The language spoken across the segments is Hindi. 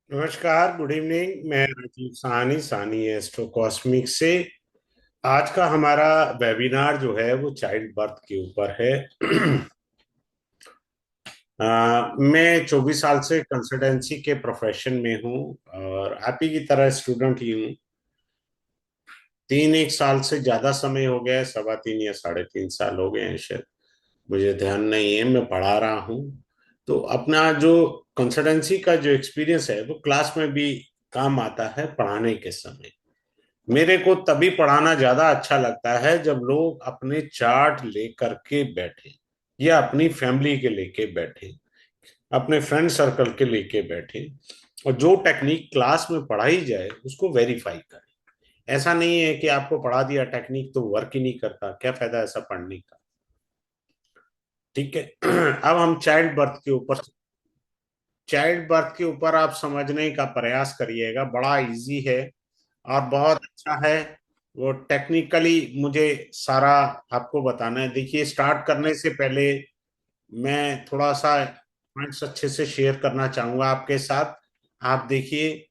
नमस्कार, गुड इवनिंग। मैं राजीव साहनी सानी एस्ट्रो कॉस्मिक से। आज का हमारा वेबिनार जो है वो चाइल्ड बर्थ के ऊपर है। मैं 24 साल से कंसल्टेंसी के प्रोफेशन में हूँ और आप ही की तरह स्टूडेंट ही हूँ। तीन एक साल से ज्यादा समय हो गया है, 3.25 या 3.5 साल हो गए हैं शायद, मुझे ध्यान नहीं है। मैं पढ़ा रहा हूँ। तो अपना जो कंसल्टेंसी का जो एक्सपीरियंस है वो क्लास में भी काम आता है पढ़ाने के समय। मेरे को तभी पढ़ाना ज्यादा अच्छा लगता है जब लोग अपने चार्ट लेकर के बैठे या अपनी फैमिली के लेके बैठे, अपने फ्रेंड सर्कल के लेके बैठे और जो टेक्निक क्लास में पढ़ाई जाए उसको वेरीफाई करें। ऐसा नहीं है कि आपको पढ़ा दिया टेक्निक तो वर्क ही नहीं करता, क्या फायदा ऐसा पढ़ने का। ठीक है। अब हम चाइल्ड बर्थ के ऊपर आप समझने का प्रयास करिएगा, बड़ा इजी है और बहुत अच्छा है। वो टेक्निकली मुझे सारा आपको बताना है। देखिए, स्टार्ट करने से पहले मैं थोड़ा सा पॉइंट्स अच्छे से शेयर करना चाहूंगा आपके साथ। आप देखिए,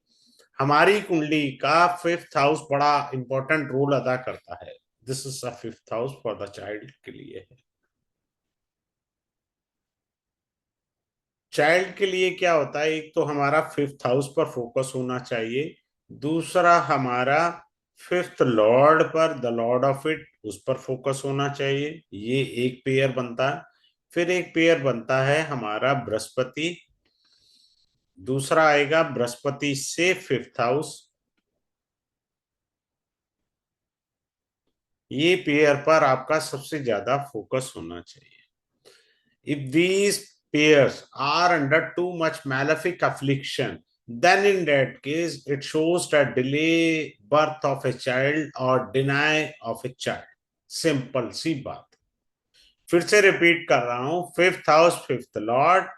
हमारी कुंडली का फिफ्थ हाउस बड़ा इंपॉर्टेंट रोल अदा करता है। This is a fifth house for the child के लिए है। चाइल्ड के लिए क्या होता है, एक तो हमारा फिफ्थ हाउस पर फोकस होना चाहिए। दूसरा हमारा फिफ्थ लॉर्ड पर, द लॉर्ड ऑफ इट, उस पर फोकस होना चाहिए। ये एक पेयर बनता है। फिर एक पेयर बनता है हमारा बृहस्पति। दूसरा आएगा बृहस्पति से फिफ्थ हाउस। ये पेयर पर आपका सबसे ज्यादा फोकस होना चाहिए। If these pairs are under too much malefic affliction, then in that case it shows that delay birth of a child or deny of a child. Simple सी बात। फिर से रिपीट कर रहा हूं, fifth house fifth lord,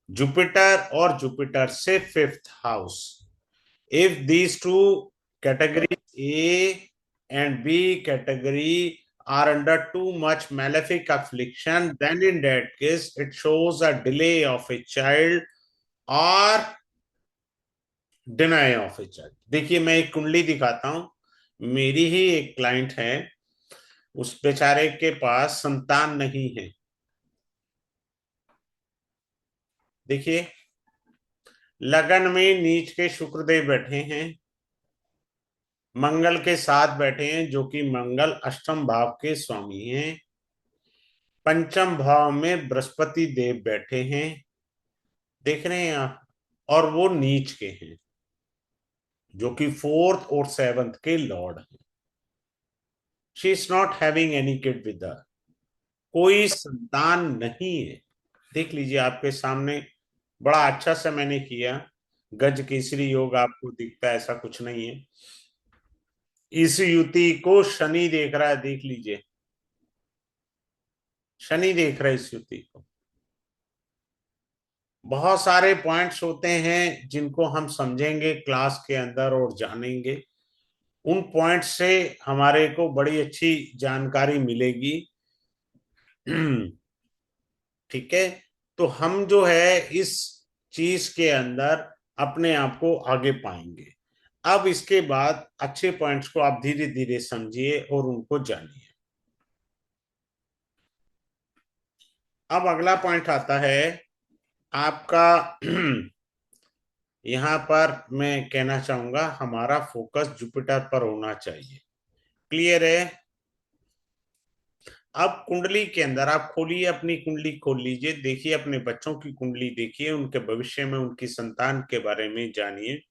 Jupiter और जुपिटर से fifth house. If these two category A and B category are under too much malefic affliction, then in that case it shows a delay of a child or deny of a child। देखिए, मैं एक कुंडली दिखाता हूं। मेरी ही एक क्लाइंट है, उस बेचारे के पास संतान नहीं है। देखिए, लगन में नीच के शुक्रदेव बैठे हैं, मंगल के साथ बैठे हैं, जो कि मंगल अष्टम भाव के स्वामी हैं। पंचम भाव में बृहस्पति देव बैठे हैं, देख रहे हैं आप, और वो नीच के हैं, जो कि फोर्थ और सेवंथ के लॉर्ड हैं। She is not having any kid with her, कोई संतान नहीं है। देख लीजिए आपके सामने, बड़ा अच्छा से मैंने किया। गज केसरी योग आपको दिखता है, ऐसा कुछ नहीं है। इस युति को शनि देख रहा है, देख लीजिए, शनि देख रहा है इस युति को। बहुत सारे पॉइंट्स होते हैं जिनको हम समझेंगे क्लास के अंदर और जानेंगे। उन पॉइंट से हमारे को बड़ी अच्छी जानकारी मिलेगी। ठीक है। तो हम जो है इस चीज के अंदर अपने आप को आगे पाएंगे। अब इसके बाद अच्छे पॉइंट्स को आप धीरे धीरे समझिए और उनको जानिए। अब अगला पॉइंट आता है आपका। यहाँ पर मैं कहना चाहूंगा हमारा फोकस जुपिटर पर होना चाहिए। क्लियर है। अब कुंडली के अंदर आप खोलिए, अपनी कुंडली खोल लीजिए, देखिए अपने बच्चों की कुंडली, देखिए उनके भविष्य में उनकी संतान के बारे में जानिए।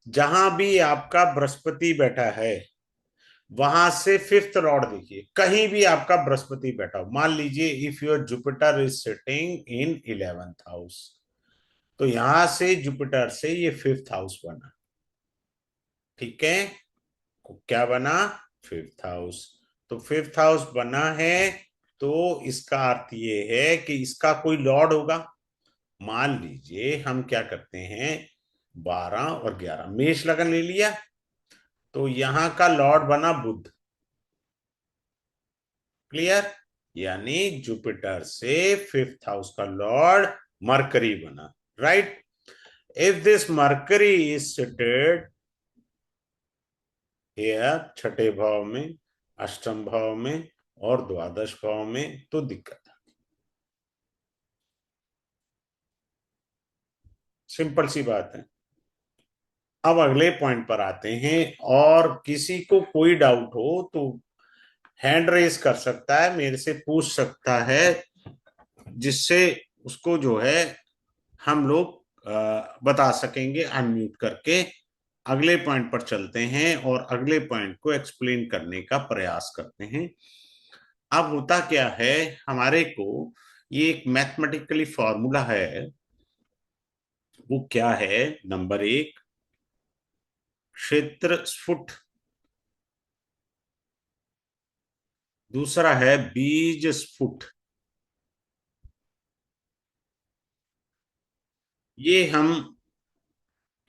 जहां भी आपका बृहस्पति बैठा है वहां से फिफ्थ लॉर्ड देखिए, कहीं भी आपका बृहस्पति बैठा हो, मान लीजिए if your Jupiter is sitting in 11th house, तो यहां से जुपिटर से ये फिफ्थ हाउस बना। ठीक है। क्या बना? Fifth house. तो फिफ्थ हाउस बना है, तो इसका अर्थ ये है कि इसका कोई लॉर्ड होगा। मान लीजिए हम क्या करते हैं, 12 और 11 मेष लगन ले लिया, तो यहां का लॉर्ड बना बुध। क्लियर। यानी जुपिटर से फिफ्थ हाउस का लॉर्ड मरकरी बना। Right. If this Mercury is seated here, छठे भाव में, अष्टम भाव में और द्वादश भाव में, तो दिक्कत है। सिंपल सी बात है। अब अगले पॉइंट पर आते हैं, और किसी को कोई डाउट हो तो हैंड रेज कर सकता है, मेरे से पूछ सकता है, जिससे उसको जो है हम लोग बता सकेंगे अनम्यूट करके। अगले पॉइंट पर चलते हैं और अगले पॉइंट को एक्सप्लेन करने का प्रयास करते हैं। अब होता क्या है हमारे को, ये एक मैथमेटिकली फॉर्मूला है। वो क्या है? नंबर एक, क्षेत्र स्फुट। दूसरा है बीज स्फुट। ये हम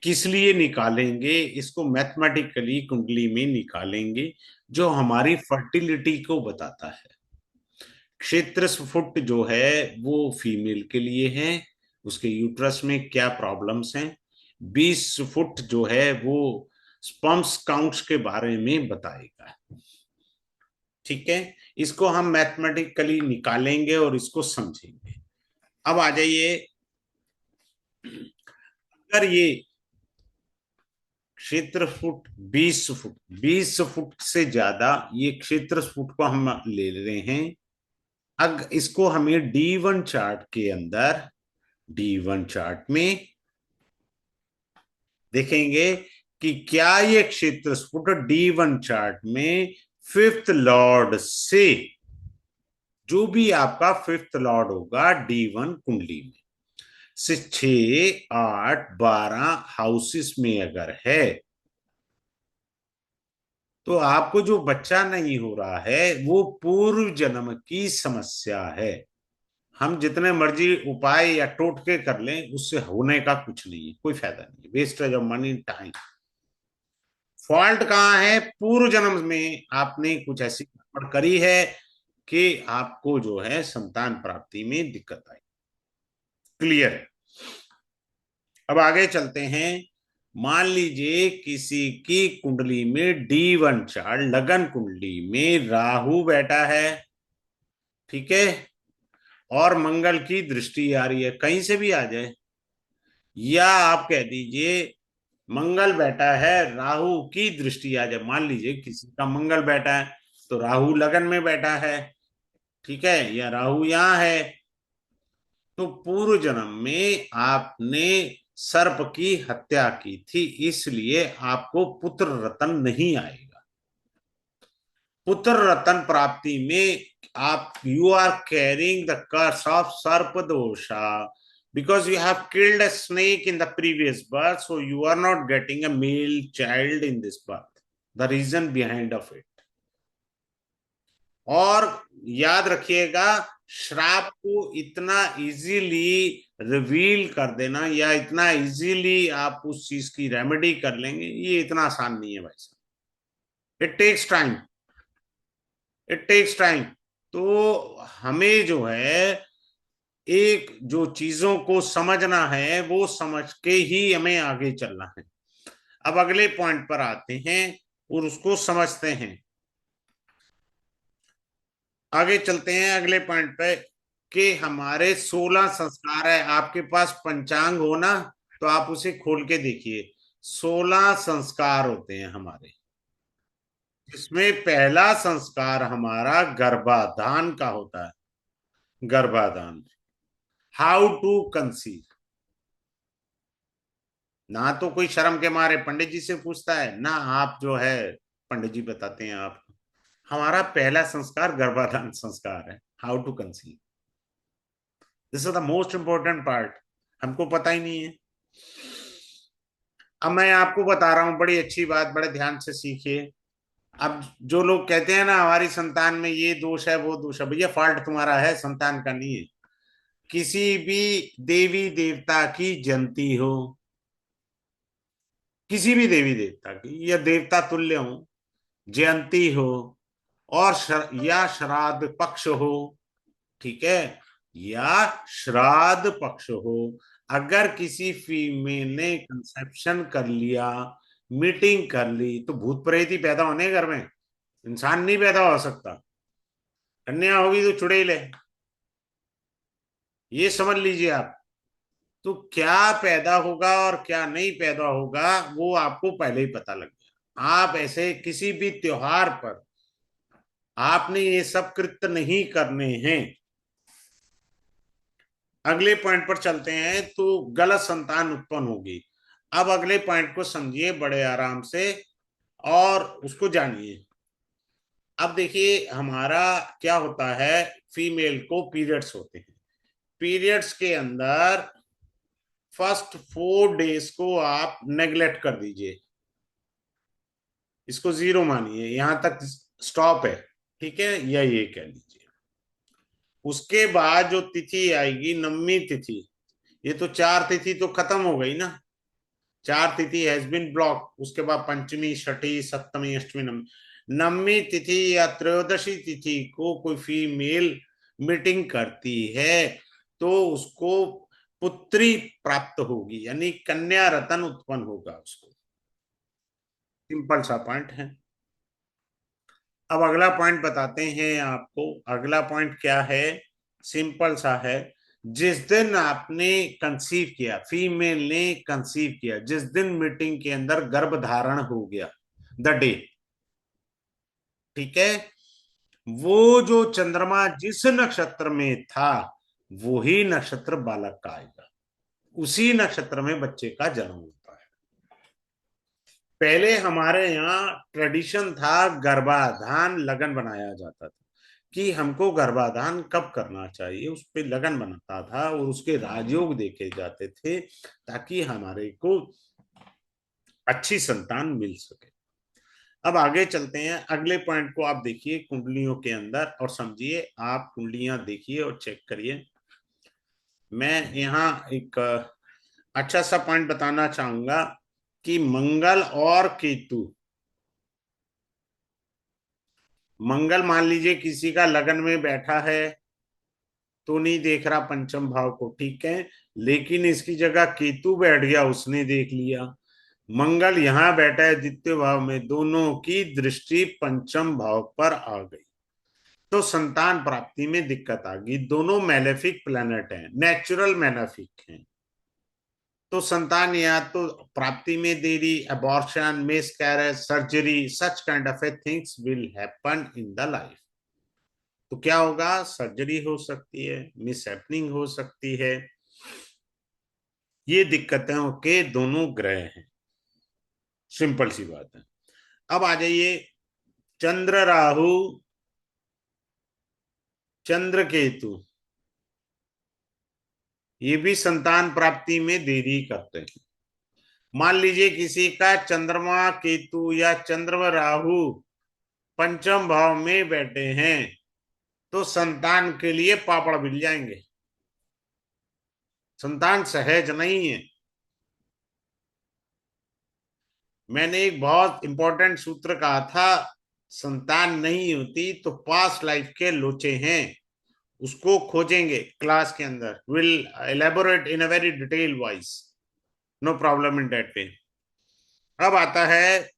किस लिए निकालेंगे? इसको मैथमेटिकली कुंडली में निकालेंगे, जो हमारी फर्टिलिटी को बताता है। क्षेत्र स्फुट जो है वो फीमेल के लिए है, उसके यूट्रस में क्या प्रॉब्लम्स हैं। 20 फुट जो है वो स्पर्म्स काउंट्स के बारे में बताएगा। ठीक है, इसको हम मैथमेटिकली निकालेंगे और इसको समझेंगे। अब आ जाइए, अगर ये क्षेत्र फुट 20 फुट, 20 फुट से ज्यादा ये क्षेत्र फुट को हम ले रहे हैं। अब इसको हमें D1 चार्ट के अंदर, D1 चार्ट में देखेंगे कि क्या ये क्षेत्र फुट D1 चार्ट में फिफ्थ लॉर्ड से, जो भी आपका फिफ्थ लॉर्ड होगा D1 कुंडली में से 6, 8, 12 हाउसेस में अगर है, तो आपको जो बच्चा नहीं हो रहा है वो पूर्व जन्म की समस्या है। हम जितने मर्जी उपाय या टोटके कर लें, उससे होने का कुछ नहीं है, कोई फायदा नहीं है, wastage of money time. Fault कहाँ है? पूर्व जन्म में आपने कुछ ऐसी गड़बड़ करी है कि आपको जो है संतान प्राप्ति में दिक्कत आई। क्लियर है? अब आगे चलते हैं। मान लीजिए किसी की कुंडली में D1 चार्ट, लगन कुंडली में राहु बैठा है, ठीक है, और मंगल की दृष्टि आ रही है, कहीं से भी आ जाए, या आप कह दीजिए मंगल बैठा है, राहु की दृष्टि आ जाए। मान लीजिए किसी का मंगल बैठा है, तो राहु लगन में बैठा है, ठीक है, या राहु यहां है, तो पूर्व जन्म में आपने सर्प की हत्या की थी, इसलिए आपको पुत्र रतन नहीं आएगा। पुत्र रतन प्राप्ति में आप, you are carrying the curse of sarp dosha, because you have killed a snake in the previous birth, so you are not getting a male child in this birth. The reason behind of it. और याद रखिएगा, श्राप को इतना इजीली रिवील कर देना या इतना इजीली आप उस चीज की रेमेडी कर लेंगे, ये इतना आसान नहीं है भाई साहब। It takes time, it takes time. तो हमें जो है एक जो चीजों को समझना है वो समझ के ही हमें आगे चलना है। अब अगले पॉइंट पर आते हैं और उसको समझते हैं। आगे चलते हैं अगले पॉइंट पे, कि हमारे 16 संस्कार है। आपके पास पंचांग हो ना, तो आप उसे खोल के देखिए। 16 संस्कार होते हैं हमारे, इसमें पहला संस्कार हमारा गर्भाधान का होता है। गर्भाधान, हाउ टू कंसीव। ना तो कोई शर्म के मारे पंडित जी से पूछता है, ना आप जो है पंडित जी बताते हैं आप। हमारा पहला संस्कार गर्भाधान संस्कार है, how to conceive. This is the most important part, हमको पता ही नहीं है। अब मैं आपको बता रहा हूं, बड़ी अच्छी बात, बड़े ध्यान से सीखिए। अब जो लोग कहते हैं ना हमारी संतान में ये दोष है वो दोष है, भैया फॉल्ट तुम्हारा है, संतान का नहीं है। किसी भी देवी देवता की जयंती हो, किसी भी देवी देवता की या देवता तुल्य हो, जयंती हो, और या श्राद्ध पक्ष हो, ठीक है, या श्राद्ध पक्ष हो, अगर किसी फीमेल ने कंसेप्शन कर लिया, मीटिंग कर ली, तो भूत प्रेत ही पैदा होने घर में, इंसान नहीं पैदा हो सकता। कन्या होगी तो चुड़ैल है, ये समझ लीजिए आप। तो क्या पैदा होगा और क्या नहीं पैदा होगा वो आपको पहले ही पता लग गया। आप ऐसे किसी भी त्योहार पर आपने ये सब कृत्य नहीं करने हैं। अगले पॉइंट पर चलते हैं। तो गलत संतान उत्पन्न होगी। अब अगले पॉइंट को समझिए बड़े आराम से और उसको जानिए। अब देखिए हमारा क्या होता है, फीमेल को पीरियड्स होते हैं। पीरियड्स के अंदर फर्स्ट 4 डेज को आप नेग्लेक्ट कर दीजिए, इसको जीरो मानिए, यहां तक स्टॉप है, ठीक है, या ये कह लीजिए। उसके बाद जो तिथि आएगी, नवमी तिथि, ये तो 4 तिथि तो खत्म हो गई ना, 4 तिथि हैज बीन ब्लॉक। उसके बाद पंचमी, छठी, सप्तमी, अष्टमी, नवमी। नवमी तिथि या त्रयोदशी तिथि को कोई फीमेल मीटिंग करती है तो उसको पुत्री प्राप्त होगी, यानी कन्या रतन उत्पन्न होगा उसको। सिंपल सा पॉइंट है। अब अगला पॉइंट बताते हैं आपको। अगला पॉइंट क्या है, सिंपल सा है। जिस दिन आपने कंसीव किया, फीमेल ने कंसीव किया, जिस दिन मीटिंग के अंदर गर्भ धारण हो गया, द डे, ठीक है, वो जो चंद्रमा जिस नक्षत्र में था वो ही नक्षत्र बालक का आएगा, उसी नक्षत्र में बच्चे का जन्म होता है। पहले हमारे यहाँ ट्रेडिशन था, गर्भाधान लगन बनाया जाता था कि हमको गर्भाधान कब करना चाहिए, उस पे लगन बनता था और उसके राजयोग देखे जाते थे ताकि हमारे को अच्छी संतान मिल सके। अब आगे चलते हैं। अगले पॉइंट को आप देखिए कुंडलियों के अंदर और समझिए। आप कुंडलियां देखिए और चेक करिए। मैं यहाँ एक अच्छा सा पॉइंट बताना चाहूंगा कि मंगल और केतु, मंगल मान लीजिए किसी का लगन में बैठा है तो नहीं देख रहा पंचम भाव को, ठीक है, लेकिन इसकी जगह केतु बैठ गया, उसने देख लिया। मंगल यहां बैठा है द्वितीय भाव में, दोनों की दृष्टि पंचम भाव पर आ गई, तो संतान प्राप्ति में दिक्कत आ गई। दोनों मैलेफिक प्लैनेट हैं, नेचुरल मैलेफिक हैं, तो संतान या तो प्राप्ति में देरी, abortion, miscarriage, surgery, such kind of A things will happen in the life. तो क्या होगा, सर्जरी हो सकती है, मिस हैपनिंग हो सकती है। ये दिक्कतों के दोनों ग्रह हैं, सिंपल सी बात है। अब आ जाइए, चंद्र राहु, चंद्र केतु, ये भी संतान प्राप्ति में देरी करते हैं। मान लीजिए किसी का चंद्रमा केतु या चंद्रमा राहु पंचम भाव में बैठे हैं तो संतान के लिए पापड़ मिल जाएंगे, संतान सहज नहीं है। मैंने एक बहुत इंपॉर्टेंट सूत्र कहा था, संतान नहीं होती तो पास्ट लाइफ के लोचे हैं, उसको खोजेंगे क्लास के अंदर, will elaborate in a very detail wise, no problem in that way. अब आता है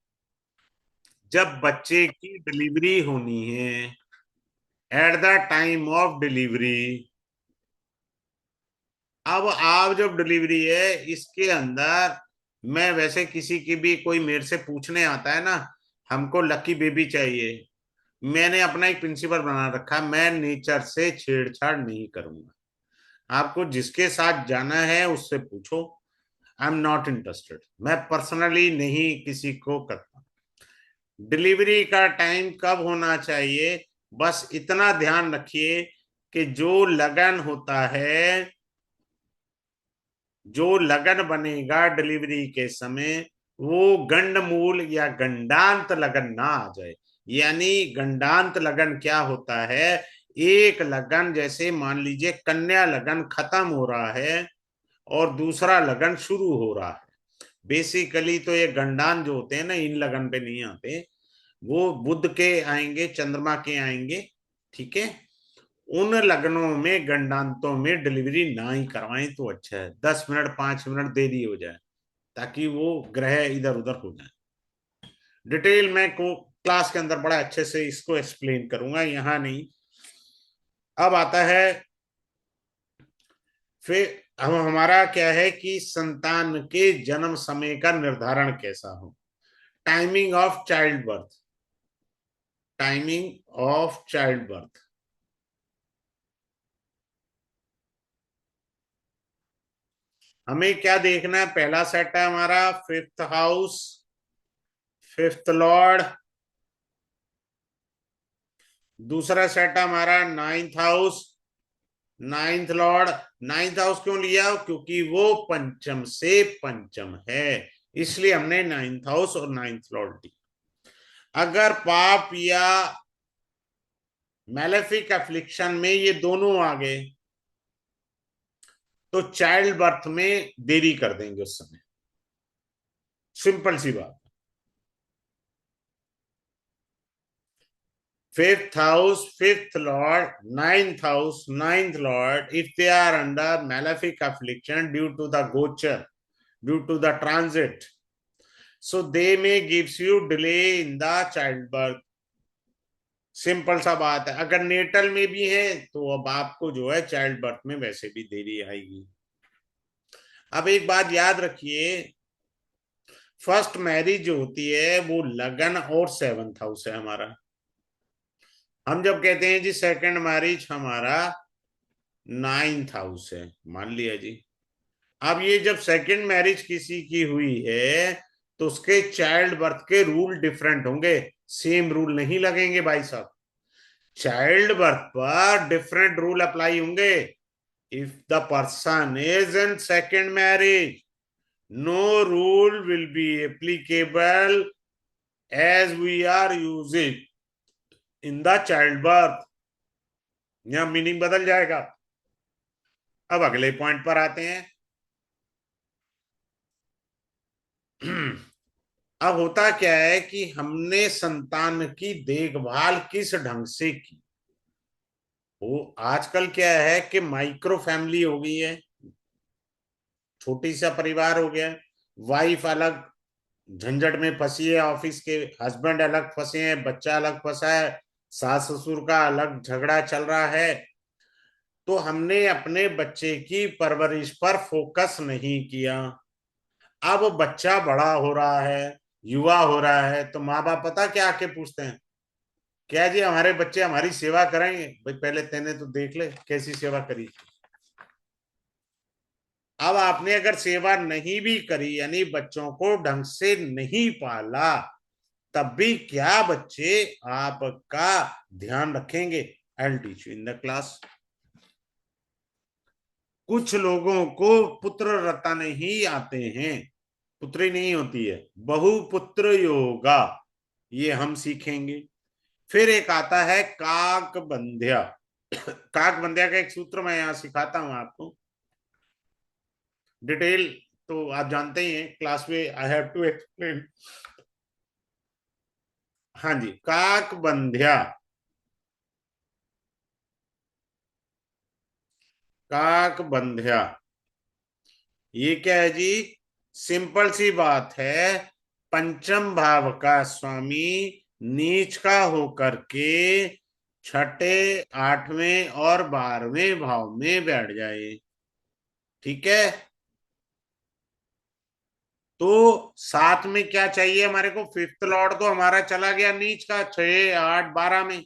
जब बच्चे की डिलीवरी होनी है, at the time of delivery. अब आप जब डिलीवरी है इसके अंदर, मैं वैसे किसी की भी कोई मेरे से पूछने आता है ना, हमको लकी बेबी चाहिए, मैंने अपना एक प्रिंसिपल बना रखा, मैं नेचर से छेड़छाड़ नहीं करूंगा। आपको जिसके साथ जाना है उससे पूछो, आई एम नॉट इंटरेस्टेड, मैं पर्सनली नहीं किसी को करता। डिलीवरी का टाइम कब होना चाहिए, बस इतना ध्यान रखिए कि जो लगन होता है, जो लगन बनेगा डिलीवरी के समय, वो गंड मूल या गंडांत लगन ना आ जाए। यानी गंडांत लगन क्या होता है, एक लगन जैसे मान लीजिए कन्या लगन खत्म हो रहा है और दूसरा लगन शुरू हो रहा है। बेसिकली तो ये गंडान जो होते हैं ना, इन लगन पे नहीं आते, वो बुध के आएंगे, चंद्रमा के आएंगे, ठीक है। उन लग्नों में गंडांतों में डिलीवरी ना ही करवाएं तो अच्छा है, 10 मिनट 5 मिनट देरी हो जाए ताकि वो ग्रह इधर उधर हो जाए। डिटेल में को क्लास के अंदर बड़ा अच्छे से इसको एक्सप्लेन करूंगा, यहाँ नहीं। अब आता है फिर हम हमारा क्या है कि संतान के जन्म समय का निर्धारण कैसा हो। Timing of child birth, timing of child birth. हमें क्या देखना है, पहला सेट है हमारा फिफ्थ हाउस, फिफ्थ लॉर्ड। दूसरा सेट है हमारा ninth house, ninth Lord. Ninth house क्यों लिया, क्योंकि वो पंचम से पंचम है, इसलिए हमने नाइन्थ हाउस और नाइन्थ लॉर्ड ली। अगर पाप या मैलेफिक एफ्लिक्शन में ये दोनों आ गए तो चाइल्ड बर्थ में देरी कर देंगे उस समय, सिंपल सी बात। Fifth house, fifth lord, ninth house, ninth lord, if they are under malefic affliction due to the gochar, due to the transit, so they may gives you delay in the childbirth. Simple सा बात है। अगर नेटल में भी है तो अब आपको जो है चाइल्ड बर्थ में वैसे भी देरी आएगी। अब एक बात याद रखिए, फर्स्ट मैरिज जो होती है वो लगन और सेवंथ हाउस है हमारा। हम जब कहते हैं जी सेकंड मैरिज हमारा नाइन्थ हाउस है, मान लिया जी। अब ये जब सेकंड मैरिज किसी की हुई है तो उसके चाइल्ड बर्थ के रूल डिफरेंट होंगे, सेम रूल नहीं लगेंगे भाई साहब। चाइल्ड बर्थ पर डिफरेंट रूल अप्लाई होंगे। If the person is in second marriage, no rule will be applicable as we are using in the child birth. यहां मीनिंग बदल जाएगा। अब अगले पॉइंट पर आते हैं। अब होता क्या है कि हमने संतान की देखभाल किस ढंग से की। वो आजकल क्या है कि माइक्रो फैमिली हो गई है, छोटी सा परिवार हो गया। वाइफ अलग झंझट में फंसी है, ऑफिस के हस्बैंड अलग फंसे हैं, बच्चा अलग फंसा है, सास ससुर का अलग झगड़ा चल रहा है। तो हमने अपने बच्चे की परवरिश पर फोकस नहीं किया। अब बच्चा बड़ा हो रहा है, युवा हो रहा है, तो माँ बाप पता क्या आके पूछते हैं, क्या जी हमारे बच्चे हमारी सेवा करेंगे। भाई पहले तेने तो देख ले कैसी सेवा करी। अब आपने अगर सेवा नहीं भी करी, यानी बच्चों को ढंग से नहीं पाला, तब भी क्या बच्चे आपका ध्यान रखेंगे। आई will teach you in the class. कुछ लोगों को पुत्र रत्न ही आते हैं, पुत्री नहीं होती है, बहुपुत्र योगा, ये हम सीखेंगे। फिर एक आता है काक बंध्या। काक बंध्या का एक सूत्र मैं यहां सिखाता हूं आपको, डिटेल तो आप जानते ही हैं, क्लास में आई हैव टू एक्सप्लेन। हाँ जी, काक बंध्या, काक बंध्या ये क्या है जी, सिंपल सी बात है। पंचम भाव का स्वामी नीच का होकर के छठे, आठवें और 12वें भाव में बैठ जाए, ठीक है। तो साथ में क्या चाहिए हमारे को, फिफ्थ लॉर्ड तो हमारा चला गया नीच का 6, 8, 12 में।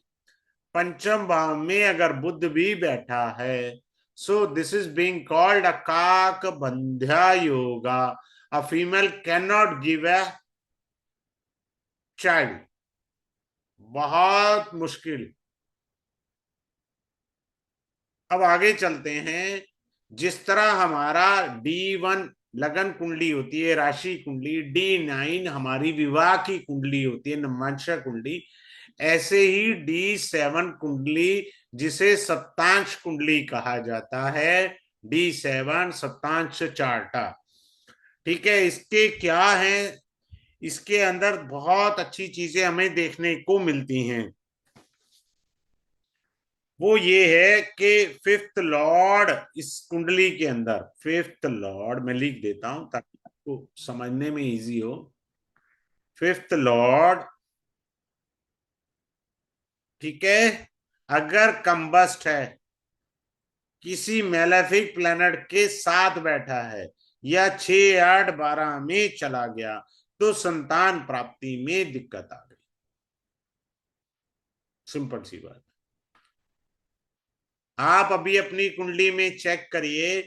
पंचम भाव में अगर बुध भी बैठा है, so this is being called a Kak Bandhya yoga. A female can not give a child, बहुत मुश्किल। अब आगे चलते हैं। जिस तरह हमारा D1 लगन कुंडली होती है, राशि कुंडली, D9 हमारी विवाह की कुंडली होती है, नमांशा कुंडली, ऐसे ही D7 कुंडली, जिसे सप्तांश कुंडली कहा जाता है, D7 सप्तांश चार्टा, ठीक है। इसके क्या है, इसके अंदर बहुत अच्छी चीजें हमें देखने को मिलती हैं। वो ये है कि फिफ्थ लॉर्ड इस कुंडली के अंदर, फिफ्थ लॉर्ड मैं लिख देता हूं ताकि आपको समझने में इजी हो। फिफ्थ लॉर्ड, ठीक है, अगर कंबस्ट है, किसी मेलेफिक प्लेनेट के साथ बैठा है, या 6, 8, 12 में चला गया, तो संतान प्राप्ति में दिक्कत आ गई। सिंपल सी बात। आप अभी अपनी कुंडली में चेक करिए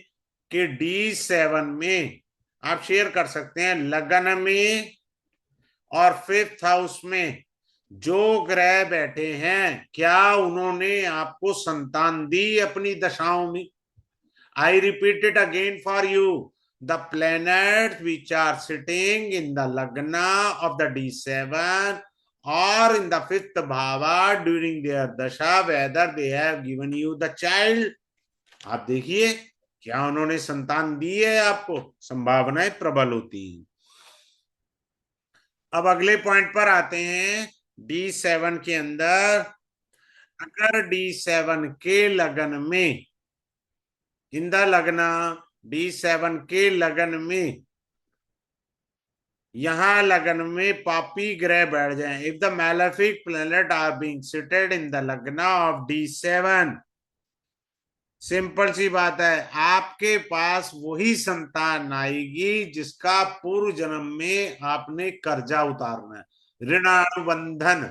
कि D7 में, आप शेयर कर सकते हैं, लगन में और फिफ्थ हाउस में जो ग्रह बैठे हैं, क्या उन्होंने आपको संतान दी अपनी दशाओं में? I repeat it again for you. The planets which are sitting in the Lagna of the D7 or in the fifth bhava during their dasha, whether they have given you the child. आप देखिए, क्या उन्होंने संतान दी है आपको? संभावनाएं प्रबल होती हैं। अब अगले पॉइंट पर आते हैं। D7 के अंदर अगर D7 के लगन में, इन द लगना, D7 के लगन में, यहां लगन में पापी ग्रह बैठ जाएं, if the malefic planet are being seated in the lagna of D7, simple सी बात है, आपके पास वही संतान आएगी जिसका पूर्व जन्म में आपने कर्जा उतारना है, ऋणानुबंधन।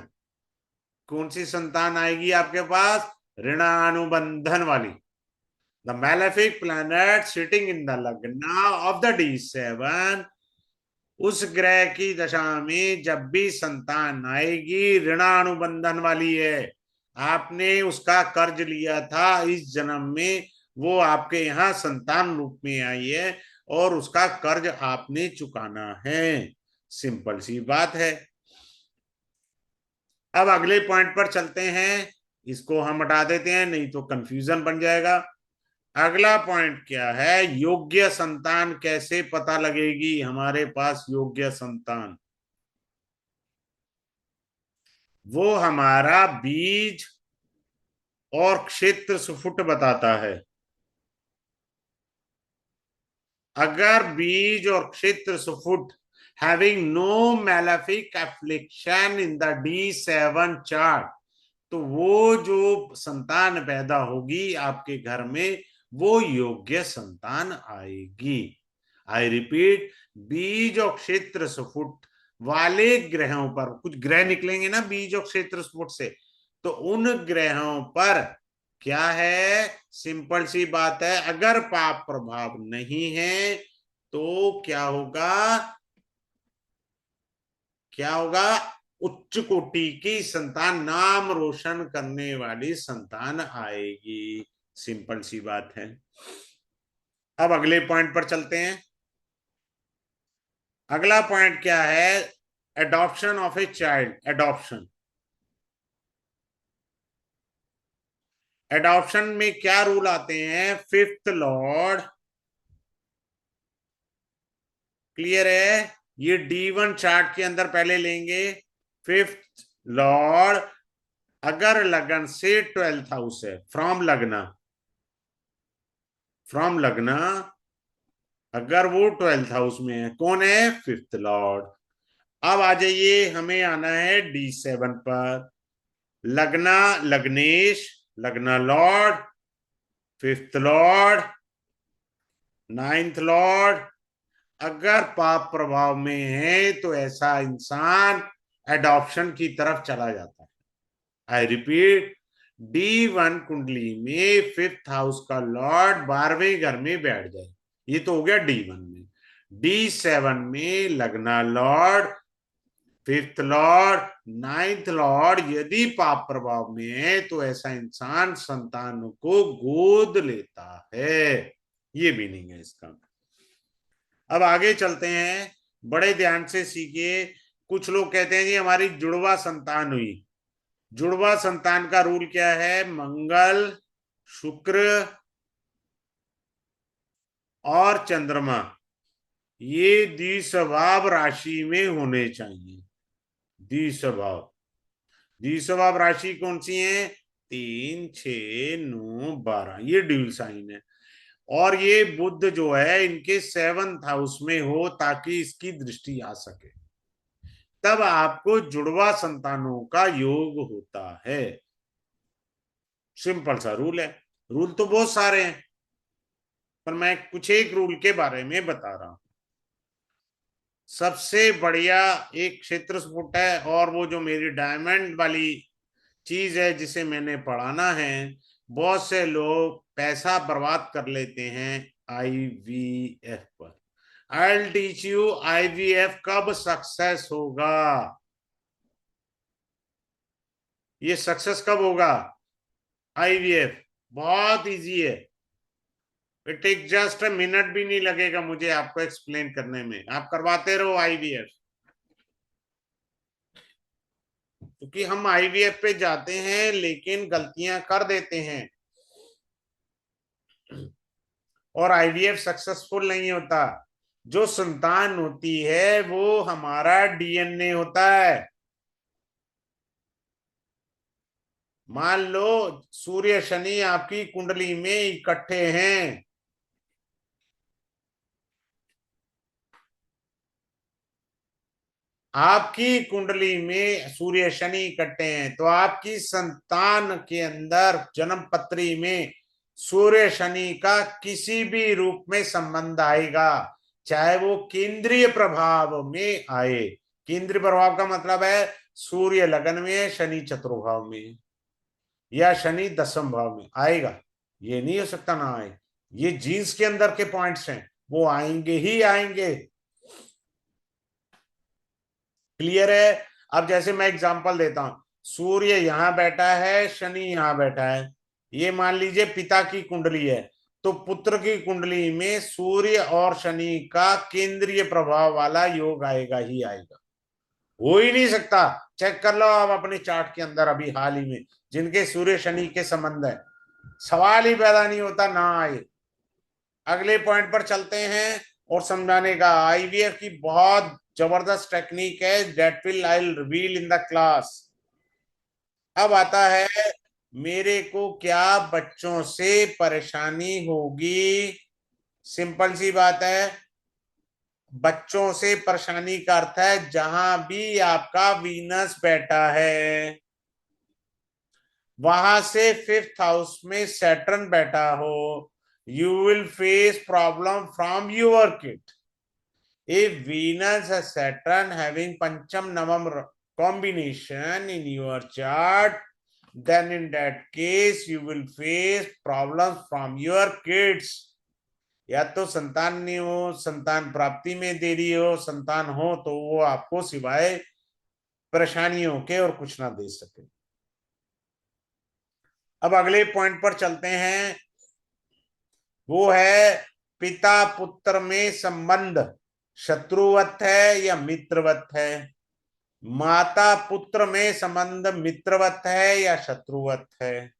कौन सी संतान आएगी आपके पास? ऋणानुबंधन वाली। The malefic planet sitting in the lagna of the D7, उस ग्रह की दशा में जब भी संतान आएगी, ऋणानुबंधन वाली है। आपने उसका कर्ज लिया था इस जन्म में, वो आपके यहाँ संतान रूप में आई है और उसका कर्ज आपने चुकाना है। सिंपल सी बात है। अब अगले पॉइंट पर चलते हैं। इसको हम हटा देते हैं, नहीं तो कंफ्यूजन बन जाएगा। अगला पॉइंट क्या है? योग्य संतान कैसे पता लगेगी हमारे पास योग्य संतान? वो हमारा बीज और क्षेत्र सुफुट बताता है। अगर बीज और क्षेत्र सुफुट having no malefic affliction in the D7 chart, तो वो जो संतान पैदा होगी आपके घर में, वो योग्य संतान आएगी। आई रिपीट, बीज और क्षेत्र सुफुट वाले ग्रहों पर, कुछ ग्रह निकलेंगे ना बीज और क्षेत्र सुफुट से, तो उन ग्रहों पर क्या है? सिंपल सी बात है, अगर पाप प्रभाव नहीं है तो क्या होगा? क्या होगा? उच्च कोटि की संतान, नाम रोशन करने वाली संतान आएगी। सिंपल सी बात है। अब अगले पॉइंट पर चलते हैं। अगला पॉइंट क्या है? Adoption of a child. Adoption, adoption में क्या रूल आते हैं? फिफ्थ लॉर्ड, क्लियर है? ये D1 चार्ट के अंदर पहले लेंगे। फिफ्थ लॉर्ड अगर लगन से 12th हाउस है, फ्रॉम लगना, फ्रॉम लगना अगर वो 12th हाउस में है, कौन है? Fifth Lord. अब आ जाइए, हमें आना है D7 पर। लगना लग्नेश, लगना Lord, fifth Lord, ninth Lord, अगर पाप प्रभाव में है तो ऐसा इंसान एडॉप्शन की तरफ चला जाता है। आई रिपीट, D1 कुंडली में फिफ्थ हाउस का लॉर्ड 12वें घर में बैठ जाए, ये तो हो गया D1 में। D7 में लगना Lord, fifth Lord, ninth Lord यदि पाप प्रभाव में है तो ऐसा इंसान संतान को गोद लेता है। ये मीनिंग है इसका। अब आगे चलते हैं, बड़े ध्यान से सीखिए। कुछ लोग कहते हैं जी हमारी जुड़वा संतान हुई। जुड़वा संतान का रूल क्या है? मंगल, शुक्र और चंद्रमा ये द्विस्वभाव राशि में होने चाहिए। द्विस्वभाव, द्विस्वभाव राशि कौन सी है? 3 6 9 12, ये ड्यूल साइन है। और ये बुध जो है इनके 7th हाउस में हो ताकि इसकी दृष्टि आ सके, तब आपको जुड़वा संतानों का योग होता है। सिंपल सा रूल है। रूल तो बहुत सारे हैं, पर मैं कुछ एक रूल के बारे में बता रहा हूं। सबसे बढ़िया एक क्षेत्र स्फुट है, और वो जो मेरी डायमंड वाली चीज है जिसे मैंने पढ़ाना है, बहुत से लोग पैसा बर्बाद कर लेते हैं आईवीएफ पर। I will teach you IVF कब सक्सेस होगा। ये सक्सेस कब होगा? आईवीएफ बहुत इजी है। It take just a minute भी नहीं लगेगा मुझे आपको एक्सप्लेन करने में, आप करवाते रहो आईवीएफ। क्योंकि हम आईवीएफ पे जाते हैं लेकिन गलतियां कर देते हैं, और आईवीएफ सक्सेसफुल नहीं होता। जो संतान होती है वो हमारा डीएनए होता है। मान लो सूर्य शनि आपकी कुंडली में इकट्ठे हैं, आपकी कुंडली में सूर्य शनि इकट्ठे हैं, तो आपकी संतान के अंदर जन्म पत्री में सूर्य शनि का किसी भी रूप में संबंध आएगा, चाहे वो केंद्रीय प्रभाव में आए। केंद्रीय प्रभाव का मतलब है सूर्य लगन में है, शनि चतुर्भाव में है, या शनि दसम भाव में आएगा। ये नहीं हो सकता ना आए। ये जीन्स के अंदर के पॉइंट्स हैं, वो आएंगे ही आएंगे। क्लियर है? अब जैसे मैं एग्जांपल देता हूं, सूर्य यहां बैठा है, शनि यहां बैठा है, ये मान लीजिए पिता की कुंडली है, तो पुत्र की कुंडली में सूर्य और शनि का केंद्रीय प्रभाव वाला योग आएगा ही आएगा। हो ही नहीं सकता। चेक कर लो आप अपने चार्ट के अंदर अभी हाल ही में जिनके सूर्य शनि के संबंध है, सवाल ही पैदा नहीं होता ना आए। अगले पॉइंट पर चलते हैं और समझाने का। आईवीएफ की बहुत जबरदस्त टेक्निक है, that will I will reveal in the class. अब आता है, मेरे को क्या बच्चों से परेशानी होगी? सिंपल सी बात है, बच्चों से परेशानी का अर्थ है जहां भी आपका वीनस बैठा है, वहां से 5th हाउस में सैटर्न बैठा हो, you will face problem from your kid. If Venus and Saturn having Pancham Navam combination in your chart, then in that case you will face problems from your kids. या तो संतान नहीं हो, संतान प्राप्ति में देरी हो, संतान हो तो वो आपको सिवाय परेशानियों के और कुछ ना दे सके। अब अगले पॉइंट पर चलते हैं, वो है पिता पुत्र में संबंध शत्रुवत है या मित्रवत है? माता पुत्र में संबंध मित्रवत है या शत्रुवत है?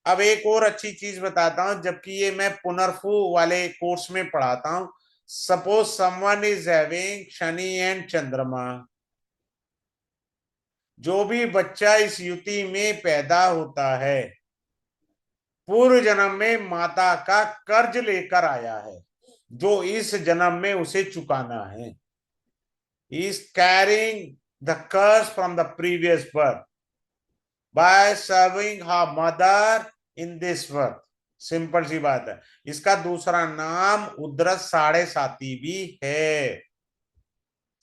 अब एक और अच्छी चीज बताता हूं, जबकि ये मैं पुनर्फू वाले कोर्स में पढ़ाता हूं। Suppose someone is having Shani and चंद्रमा, जो भी बच्चा इस युति में पैदा होता है पूर्व जन्म में माता का कर्ज लेकर आया है, जो इस जन्म में उसे चुकाना है। Is carrying the karz from the previous birth by serving her mother in this birth। Simple सी बात है। इसका दूसरा नाम उद्रस साढ़े साती भी है।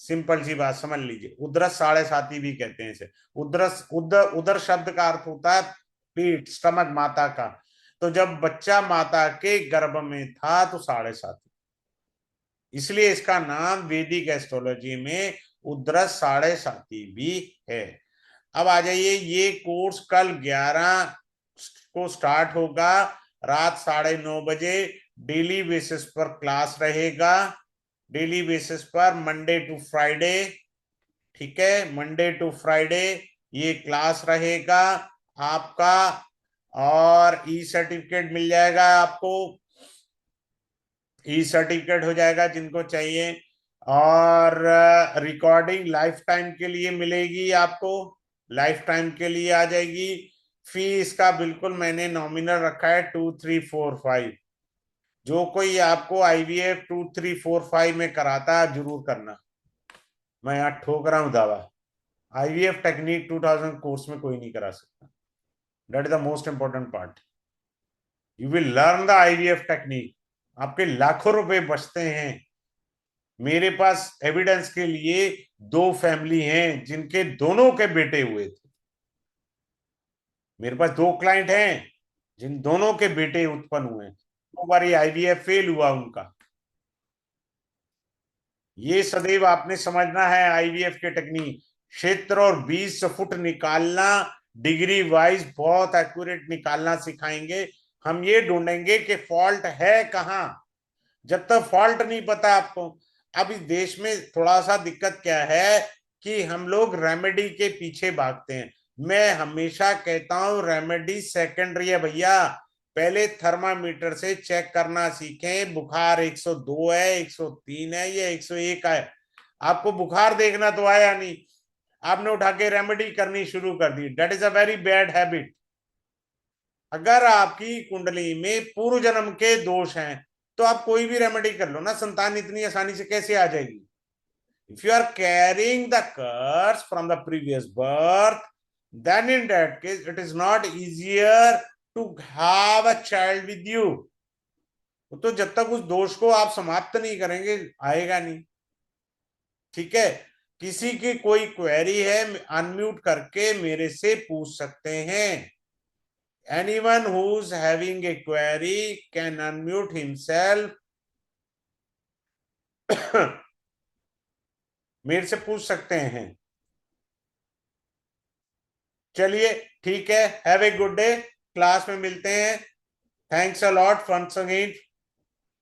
सिंपल सी बात समझ लीजिए, उद्रस साढ़े साती भी कहते हैं इसे। उद्रस उदर शब्द का अर्थ होता है पीठ, स्टमक माता का। तो जब बच्चा माता के गर्भ में था तो साढ़े साती, इसलिए इसका नाम वैदिक एस्ट्रोलॉजी में उद्रस साढ़े साती भी है। अब आ जाइए, ये कोर्स कल 11 को स्टार्ट होगा, रात 9:30 बजे। डेली बेसिस पर क्लास रहेगा, डेली बेसिस पर मंडे टू फ्राइडे। ठीक है, मंडे टू फ्राइडे ये क्लास रहेगा आपका, और ई सर्टिफिकेट मिल जाएगा आपको। ई सर्टिफिकेट हो जाएगा जिनको चाहिए, और रिकॉर्डिंग लाइफ टाइम के लिए मिलेगी आपको, लाइफ टाइम के लिए आ जाएगी। फीस का बिल्कुल मैंने नॉमिनल रखा है 2345। जो कोई आपको आईवीएफ 2345 में कराता है जरूर करना। मैं यहाँ ठोक रहा हूँ दावा, आईवीएफ टेक्निक 2000 कोर्स में कोई नहीं करा सकता। That is the most important part. You will learn the IVF technique, आपके लाखों रुपए बचते हैं। मेरे पास एविडेंस के लिए दो फैमिली हैं जिनके दोनों के बेटे हुए थे। मेरे पास दो क्लाइंट हैं जिन दोनों के बेटे उत्पन्न हुए, दो बार आईवीएफ फेल हुआ उनका। ये सदैव आपने समझना है आईवीएफ के टेक्निक। क्षेत्र और 20 फुट निकालना, डिग्री वाइज बहुत एक्यूरेट निकालना सिखाएंगे। हम ये ढूंढेंगे कि फॉल्ट है कहाँ। जब तक फॉल्ट नहीं पता आपको, अब इस देश में थोड़ा सा दिक्कत क्या है कि हम लोग रेमेडी के पीछे भागते हैं। मैं हमेशा कहता हूं रेमेडी सेकेंडरी है भैया। पहले थर्मामीटर से चेक करना सीखें, बुखार 102 है, 103 है, या 101 है। आपको बुखार देखना तो आया नहीं, आपने उठा के रेमेडी करनी शुरू कर दी। That is a very bad habit. अगर आपकी कुंडली में पूर्व जन्म के दोष हैं तो आप कोई भी रेमेडी कर लो ना, संतान इतनी आसानी से कैसे आ जाएगी? If you are carrying the curse from the previous birth, then in that case it is not easier to have a child with you। तो जब तक उस दोष को आप समाप्त नहीं करेंगे आएगा नहीं। ठीक है, किसी की कोई क्वेरी है अनम्यूट करके मेरे से पूछ सकते हैं। anyone who's having a query can unmute himself। मेरे से पूछ सकते हैं। चलिए ठीक है, have a good day, class में मिलते हैं। Thanks a lot once again.